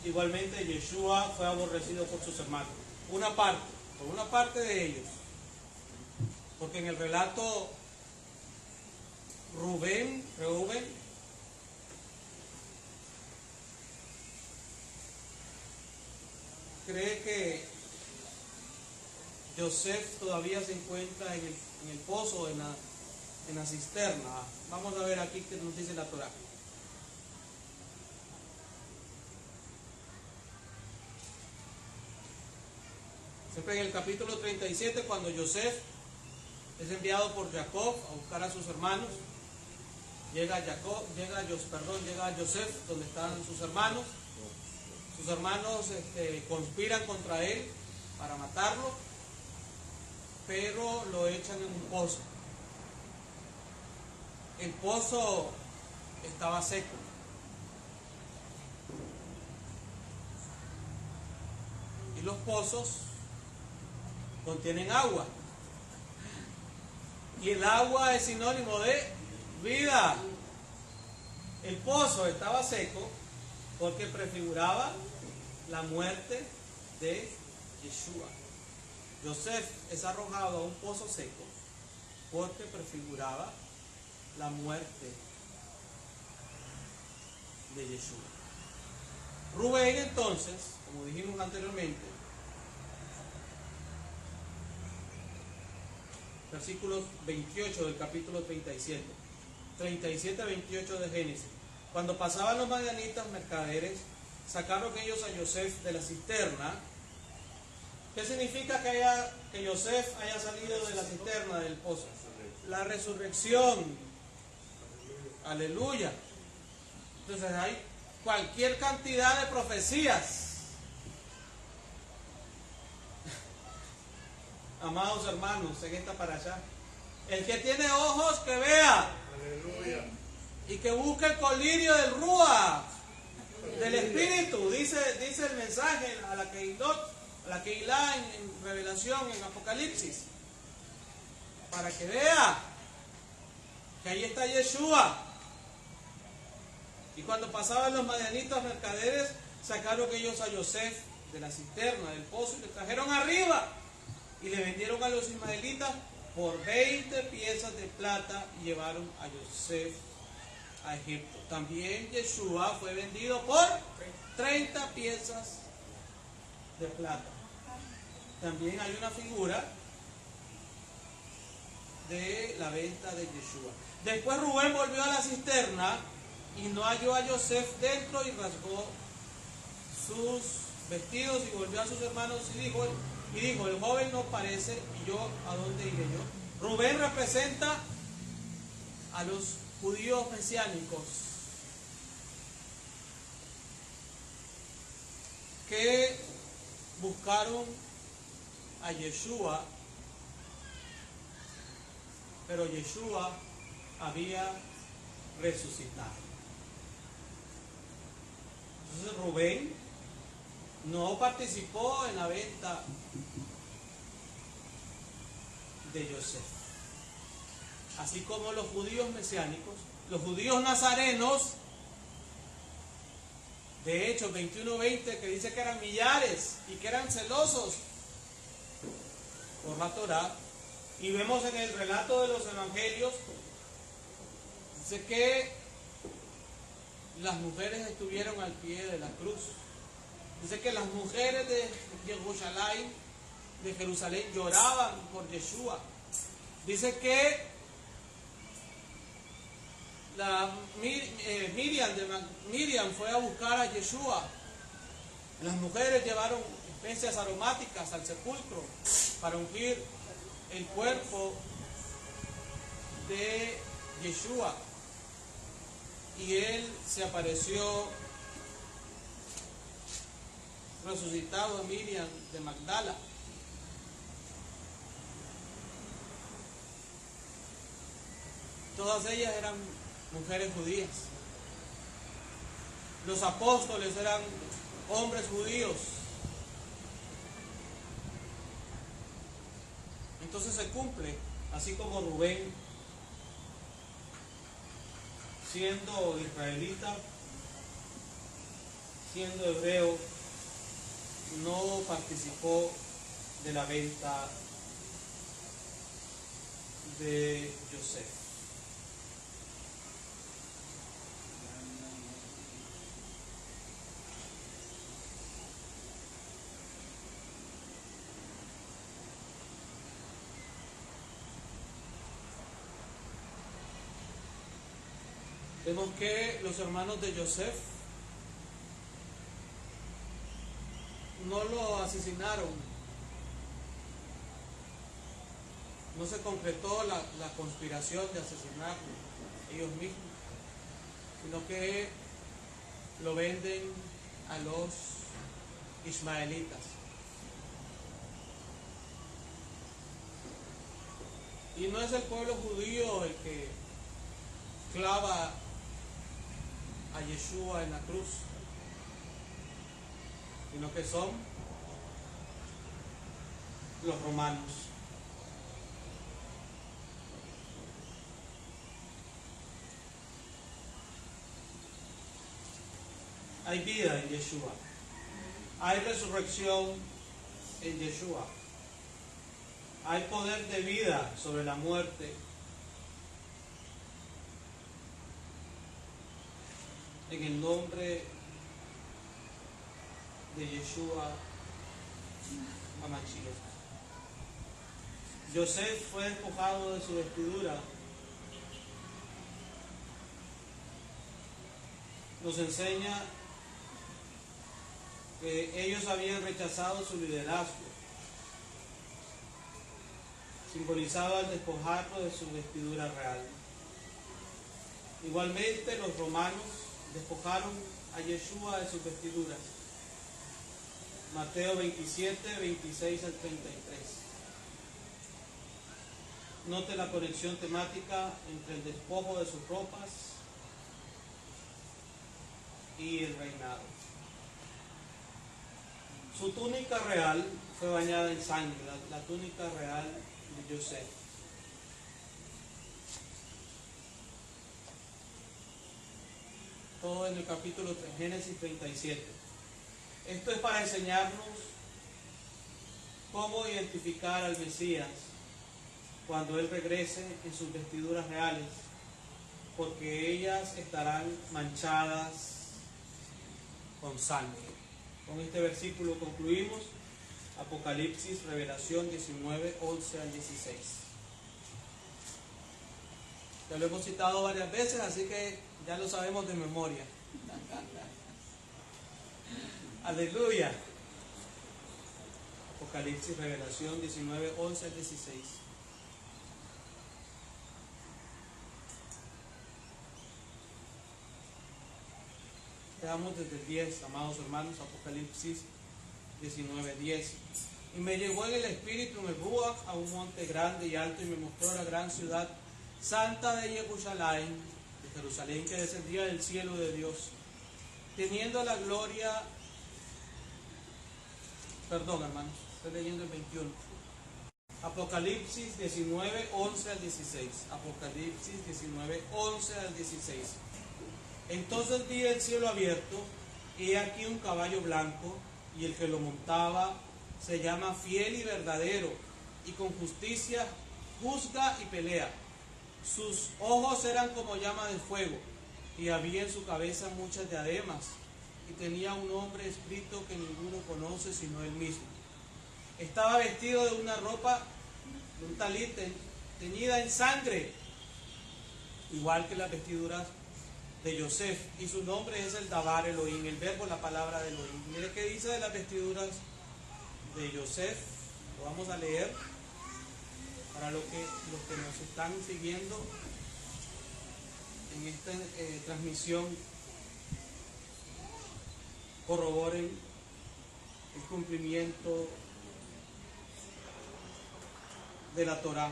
igualmente Yeshua fue aborrecido por sus hermanos. Por una parte de ellos. Porque en el relato Rubén cree que Joseph todavía se encuentra en el pozo, en la cisterna. Vamos a ver aquí qué nos dice la Torá. Siempre en el capítulo 37, cuando Joseph es enviado por Jacob a buscar a sus hermanos, llega Joseph donde están sus hermanos. Sus hermanos conspiran contra él para matarlo, pero lo echan en un pozo. El pozo estaba seco. Y los pozos contienen agua. Y el agua es sinónimo de vida. El pozo estaba seco porque prefiguraba la muerte de Yeshua. Joseph es arrojado a un pozo seco porque prefiguraba la muerte de Yeshua. Rubén, entonces, como dijimos anteriormente, versículos 28 del capítulo 37, 37-28 de Génesis. Cuando pasaban los madianitas mercaderes, sacaron ellos a Joseph de la cisterna. ¿Qué significa que Joseph haya salido de la cisterna, del pozo? La resurrección. Aleluya. Entonces hay cualquier cantidad de profecías. Amados hermanos, en esta parashá, el que tiene ojos que vea. Aleluya. Y que busque el colirio del Rúa, del Espíritu, dice el mensaje a la Keilah en Revelación, en Apocalipsis, para que vea que ahí está Yeshua. Y cuando pasaban los madianitas mercaderes, sacaron ellos a Joseph de la cisterna, del pozo, y le trajeron arriba y le vendieron a los ismaelitas por 20 piezas de plata y llevaron a Joseph a Egipto. También Yeshua fue vendido por 30 piezas de plata. También hay una figura de la venta de Yeshua. Después Rubén volvió a la cisterna y no halló a Joseph dentro y rasgó sus vestidos y volvió a sus hermanos y dijo, el joven no parece, y yo, ¿a dónde iré yo? Rubén representa a los judíos mesiánicos que buscaron a Yeshua, pero Yeshua había resucitado. Entonces Rubén no participó en la venta de Joseph. Así como los judíos mesiánicos, los judíos nazarenos, de hecho 21:20, que dice que eran millares y que eran celosos por la Torá, y vemos en el relato de los evangelios, dice que las mujeres estuvieron al pie de la cruz. Dice que las mujeres de Jerusalén lloraban por Yeshua. Dice que Miriam fue a buscar a Yeshua. Las mujeres llevaron especias aromáticas al sepulcro para ungir el cuerpo de Yeshua. Y él se apareció resucitado a Miriam de Magdala. Todas ellas eran mujeres judías. Los apóstoles eran hombres judíos. Entonces se cumple, así como Rubén siendo israelita, siendo hebreo, no participó de la venta de Joseph. Vemos que los hermanos de Joseph no lo asesinaron, no se concretó la conspiración de asesinarlo ellos mismos, sino que lo venden a los ismaelitas. Y no es el pueblo judío el que clava a Yeshua en la cruz, sino que son los romanos. Hay vida en Yeshua, hay resurrección en Yeshua, hay poder de vida sobre la muerte en el nombre de Yeshua HaMashiach. Joseph fue despojado de su vestidura. Nos enseña que ellos habían rechazado su liderazgo, simbolizado al despojarlo de su vestidura real. Igualmente los romanos despojaron a Yeshua de sus vestiduras. Mateo 27, 26 al 33. Note la conexión temática entre el despojo de sus ropas y el reinado. Su túnica real fue bañada en sangre, la túnica real de Joseph. Todo en el capítulo 3, Génesis 37. Esto es para enseñarnos cómo identificar al Mesías cuando Él regrese en sus vestiduras reales, porque ellas estarán manchadas con sangre. Con este versículo concluimos. Apocalipsis, Revelación 19, 11 al 16. Ya lo hemos citado varias veces, así que ya lo sabemos de memoria. Aleluya. Apocalipsis, Revelación 19, 11 al 16. Veamos desde el 10, amados hermanos, Apocalipsis 19, 10. Y me llevó en el espíritu, en el Ruach, a un monte grande y alto, y me mostró la gran ciudad santa de Jerusalén, que descendía del cielo de Dios, teniendo la gloria. Perdón, hermanos, estoy leyendo el 21. Apocalipsis 19, 11 al 16. Apocalipsis 19, 11 al 16. Entonces vi el cielo abierto, y aquí un caballo blanco, y el que lo montaba se llama Fiel y Verdadero, y con justicia juzga y pelea. Sus ojos eran como llama de fuego, y había en su cabeza muchas diademas, y tenía un nombre escrito que ninguno conoce sino él mismo. Estaba vestido de una ropa, de un talit teñida en sangre, igual que las vestiduras de Joseph, y su nombre es el Dabar Elohim, el verbo, la palabra de Elohim. Mire qué dice de las vestiduras de Joseph. Lo vamos a leer para los que nos están siguiendo en esta transmisión, corroboren el cumplimiento de la Torá.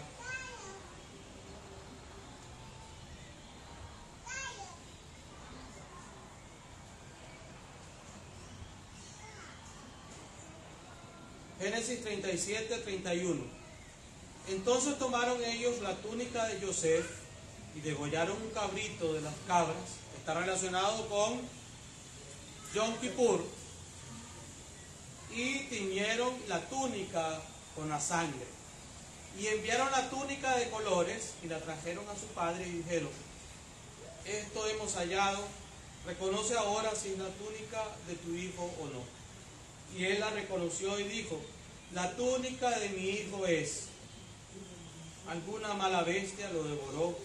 Génesis 37, 31. Entonces tomaron ellos la túnica de Joseph y degollaron un cabrito de las cabras, está relacionado con Yom Kippur, y tiñeron la túnica con la sangre. Y enviaron la túnica de colores y la trajeron a su padre y dijeron: esto hemos hallado, reconoce ahora si es la túnica de tu hijo o no. Y él la reconoció y dijo: la túnica de mi hijo es. Alguna mala bestia lo devoró,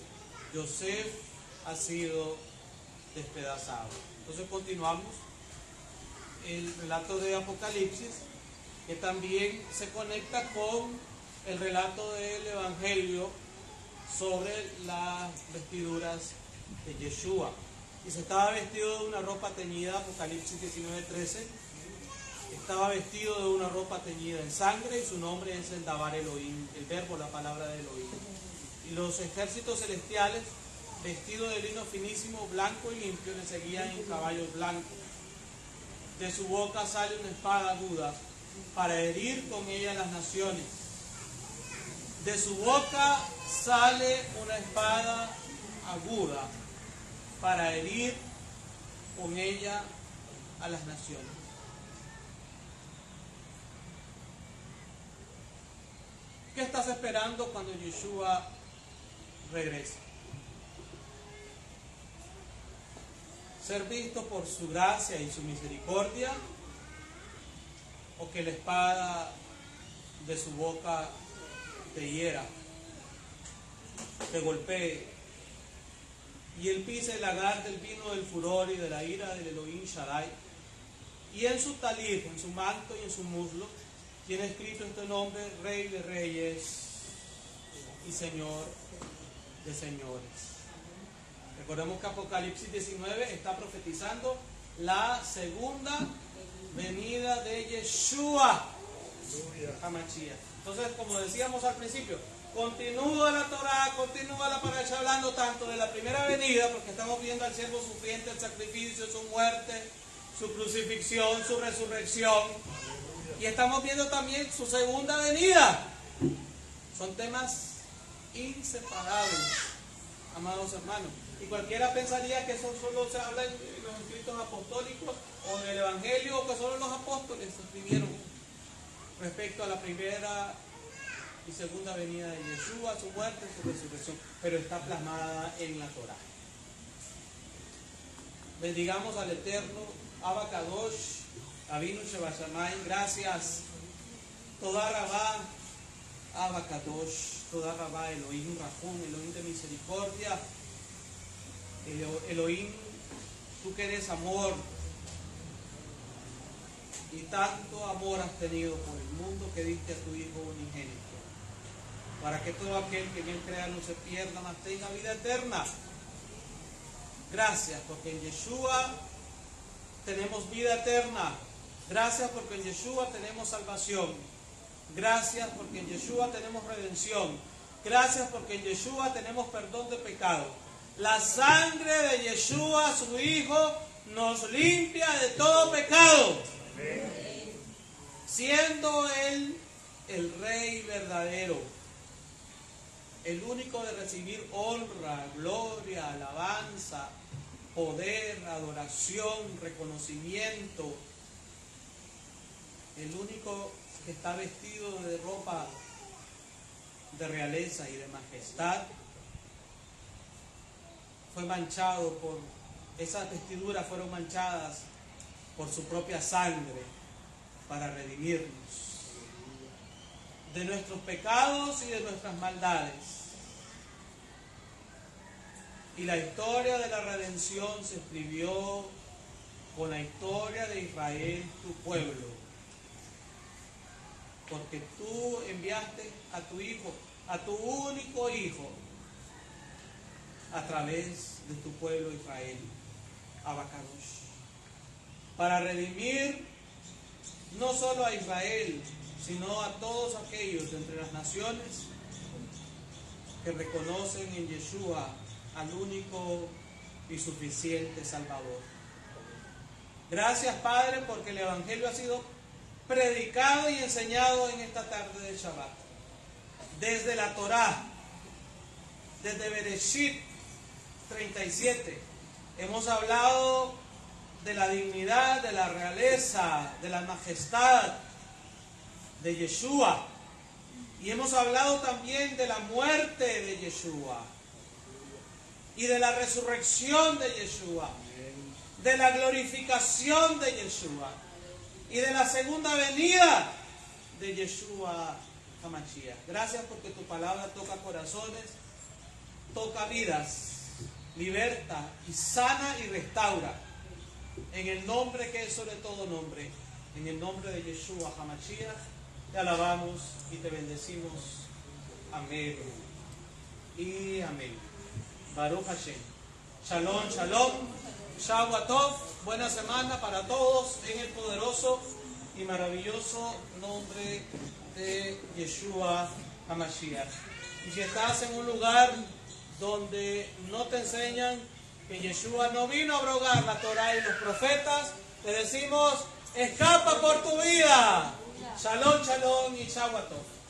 Yosef ha sido despedazado. Entonces continuamos el relato de Apocalipsis, que también se conecta con el relato del Evangelio sobre las vestiduras de Yeshua. Y se estaba vestido de una ropa teñida, Apocalipsis 19:13, estaba vestido de una ropa teñida en sangre, y su nombre es el Dabar Elohim, el verbo, la palabra de Elohim. Y los ejércitos celestiales, vestidos de lino finísimo, blanco y limpio, le seguían en caballos blancos. De su boca sale una espada aguda para herir con ella las naciones. De su boca sale una espada aguda para herir con ella a las naciones. ¿Qué estás esperando cuando Yeshua regrese? ¿Ser visto por su gracia y su misericordia? ¿O que la espada de su boca te hiera, te golpee, y él pise el lagar del vino del furor y de la ira del Elohim Shaddai? Y en su talit, en su manto y en su muslo, tiene escrito este nombre: Rey de Reyes y Señor de Señores. Recordemos que Apocalipsis 19 está profetizando la segunda venida de Yeshua HaMashiach. Entonces, como decíamos al principio, continúa la Torah, continúa la paracha, hablando tanto de la primera venida, porque estamos viendo al siervo sufriente, el sacrificio, su muerte, su crucifixión, su resurrección, y estamos viendo también su segunda venida. Son temas inseparables, amados hermanos. Y cualquiera pensaría que eso solo se habla en los escritos apostólicos o del Evangelio, o que solo los apóstoles escribieron respecto a la primera y segunda venida de Yeshua, su muerte, su resurrección, pero está plasmada en la Torah. Bendigamos al Eterno, Abba Kadosh, Avinu Shebashamayim. Gracias, Toda Rabá, Abba Kadosh, Toda Rabá, Elohim Rajón, Elohim de misericordia, Elohim, tú que eres amor, y tanto amor has tenido por el mundo que diste a tu Hijo unigénito, para que todo aquel que en él crea no se pierda, mas tenga vida eterna. Gracias porque en Yeshua tenemos vida eterna. Gracias porque en Yeshua tenemos salvación. Gracias porque en Yeshua tenemos redención. Gracias porque en Yeshua tenemos perdón de pecado. La sangre de Yeshua, su Hijo, nos limpia de todo pecado. Amén. Siendo Él el Rey verdadero, el único de recibir honra, gloria, alabanza, poder, adoración, reconocimiento, el único que está vestido de ropa de realeza y de majestad, fue manchado por, esas vestiduras fueron manchadas por su propia sangre para redimirnos de nuestros pecados y de nuestras maldades. Y la historia de la redención se escribió con la historia de Israel, tu pueblo, porque tú enviaste a tu Hijo, a tu único Hijo, a través de tu pueblo Israel, Abba Kadosh, para redimir no solo a Israel, sino a todos aquellos entre las naciones que reconocen en Yeshua al único y suficiente Salvador. Gracias, Padre, porque el Evangelio ha sido predicado y enseñado en esta tarde de Shabbat. Desde la Torá, desde Bereshit, 37. Hemos hablado de la dignidad, de la realeza, de la majestad de Yeshua. Y hemos hablado también de la muerte de Yeshua y de la resurrección de Yeshua, de la glorificación de Yeshua y de la segunda venida de Yeshua HaMashiach. Gracias porque tu palabra toca corazones, toca vidas, liberta y sana y restaura. En el nombre que es sobre todo nombre, en el nombre de Yeshua HaMashiach, te alabamos y te bendecimos. Amén y amén. Baruch Hashem. Shalom, shalom. Shabbat tov. Buena semana para todos en el poderoso y maravilloso nombre de Yeshua HaMashiach. Y si estás en un lugar donde no te enseñan que Yeshua no vino a abrogar la Torah y los profetas, te decimos, escapa por tu vida. Shalom, shalom y Shabbat tov.